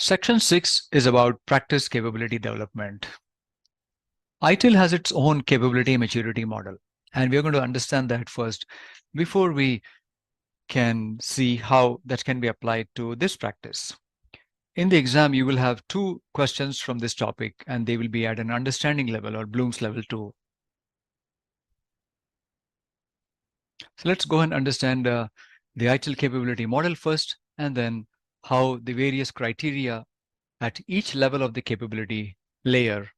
Section 6 is about practice capability development. ITIL has its own capability maturity model, and we're going to understand that first before we can see how that can be applied to this practice. In the exam, you will have 2 questions from this topic, and they will be at an understanding level or Bloom's level 2. So let's go and understand the ITIL capability model first, and then how the various criteria at each level of the capability layer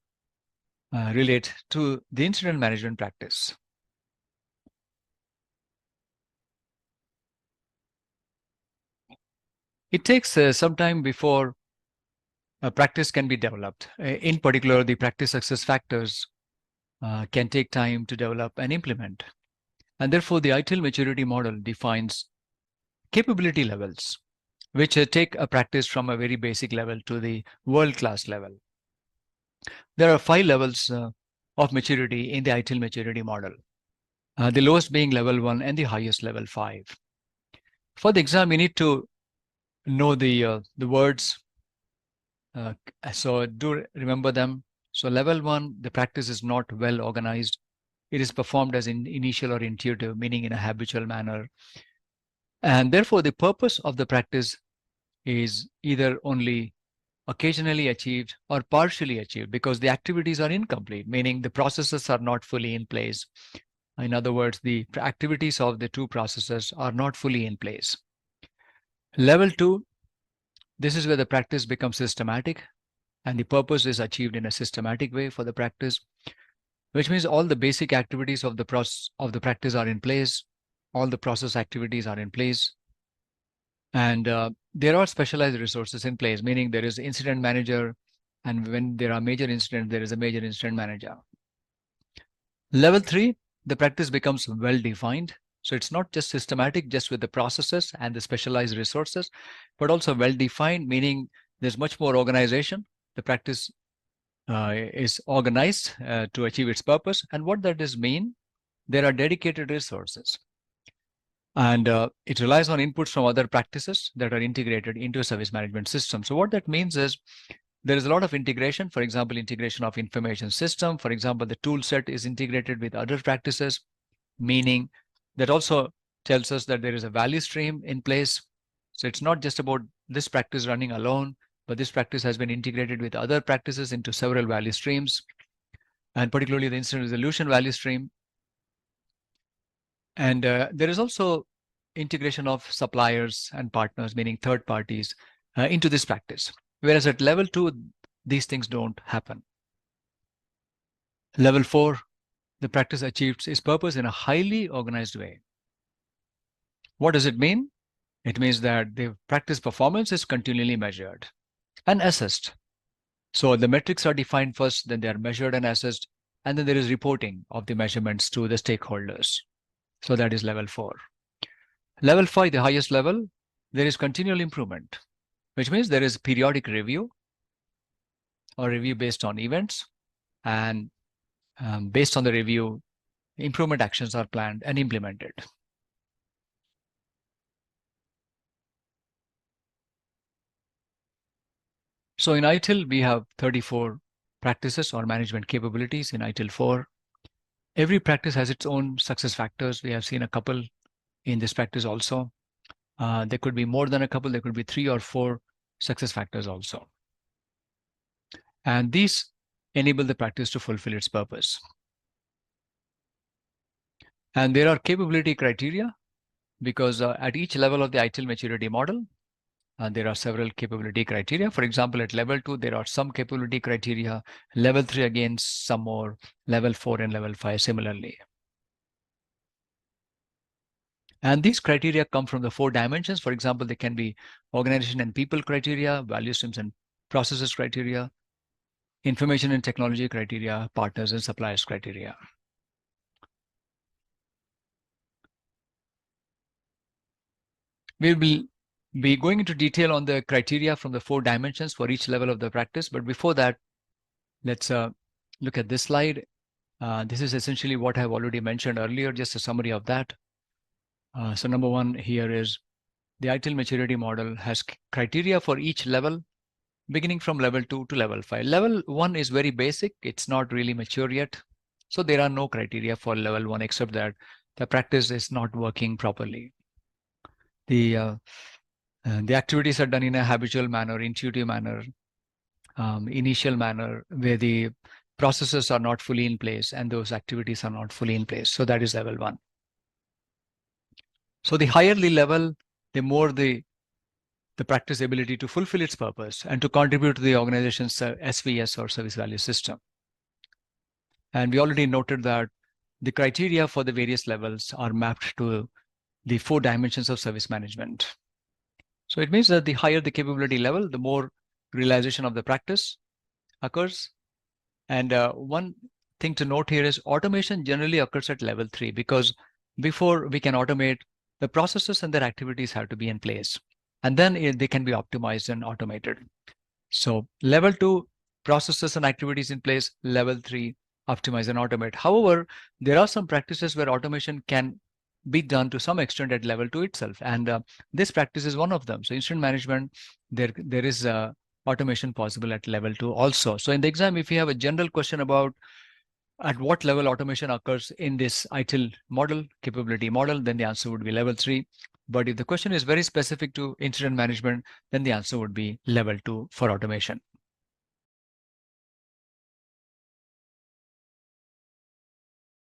relate to the incident management practice. It takes some time before a practice can be developed. In particular, the practice success factors can take time to develop and implement. And therefore, the ITIL maturity model defines capability levels, which take a practice from a very basic level to the world-class level. There are 5 levels of maturity in the ITIL maturity model, the lowest being level 1 and the highest level 5. For the exam, you need to know the words, so do remember them. So level 1, the practice is not well organized. It is performed as initial or intuitive, meaning in a habitual manner. And therefore, the purpose of the practice is either only occasionally achieved or partially achieved because the activities are incomplete, meaning the processes are not fully in place. In other words, the activities of the 2 processes are not fully in place. Level 2, this is where the practice becomes systematic and the purpose is achieved in a systematic way for the practice, which means all the basic activities of the practice are in place, all the process activities are in place, and there are specialized resources in place, meaning there is incident manager, and when there are major incidents, there is a major incident manager. Level 3, the practice becomes well defined. So it's not just systematic, just with the processes and the specialized resources, but also well defined, meaning there's much more organization. The practice is organized to achieve its purpose. And what that does mean, there are dedicated resources. And it relies on inputs from other practices that are integrated into a service management system. So what that means is there is a lot of integration, for example, integration of information system. For example, the tool set is integrated with other practices, meaning that also tells us that there is a value stream in place. So it's not just about this practice running alone, but this practice has been integrated with other practices into several value streams, and particularly the incident resolution value stream. And there is also integration of suppliers and partners, meaning third parties, into this practice. Whereas at level 2, these things don't happen. Level 4, the practice achieves its purpose in a highly organized way. What does it mean? It means that the practice performance is continually measured and assessed. So the metrics are defined first, then they are measured and assessed, and then there is reporting of the measurements to the stakeholders. So that is level 4. Level 5, the highest level, there is continual improvement, which means there is periodic review or review based on events, and based on the review, improvement actions are planned and implemented. So in ITIL, we have 34 practices or management capabilities in ITIL 4. Every practice has its own success factors. We have seen a couple in this practice also. There could be more than a couple. There could be 3 or 4 success factors also. And these enable the practice to fulfill its purpose. And there are capability criteria because at each level of the ITIL maturity model, there are several capability criteria. For example, at level 2, there are some capability criteria. Level 3, again, some more. Level 4 and level 5 similarly. And these criteria come from the 4 dimensions. For example, they can be organization and people criteria, value streams and processes criteria, information and technology criteria, partners and suppliers criteria. We will be going into detail on the criteria from the 4 dimensions for each level of the practice. But before that, let's look at this slide. This is essentially what I've already mentioned earlier, just a summary of that. So number 1 here is the ITIL maturity model has criteria for each level beginning from level 2 to level 5. Level 1 is very basic. It's not really mature yet. So there are no criteria for level 1 except that the practice is not working properly. The activities are done in a habitual manner, intuitive manner, initial manner, where the processes are not fully in place and those activities are not fully in place. So that is level 1. So the higher the level, the more the practice ability to fulfill its purpose and to contribute to the organization's SVS or service value system. And we already noted that the criteria for the various levels are mapped to the 4 dimensions of service management. So it means that the higher the capability level, the more realization of the practice occurs. And one thing to note here is automation generally occurs at level 3, because before we can automate, the processes and their activities have to be in place. And then they can be optimized and automated. So level 2, processes and activities in place. Level 3, optimize and automate. However, there are some practices where automation can be done to some extent at level 2 itself. And this practice is one of them. So incident management, there is automation possible at level 2 also. So in the exam, if you have a general question about at what level automation occurs in this ITIL model, capability model, then the answer would be level 3. But if the question is very specific to incident management, then the answer would be level 2 for automation.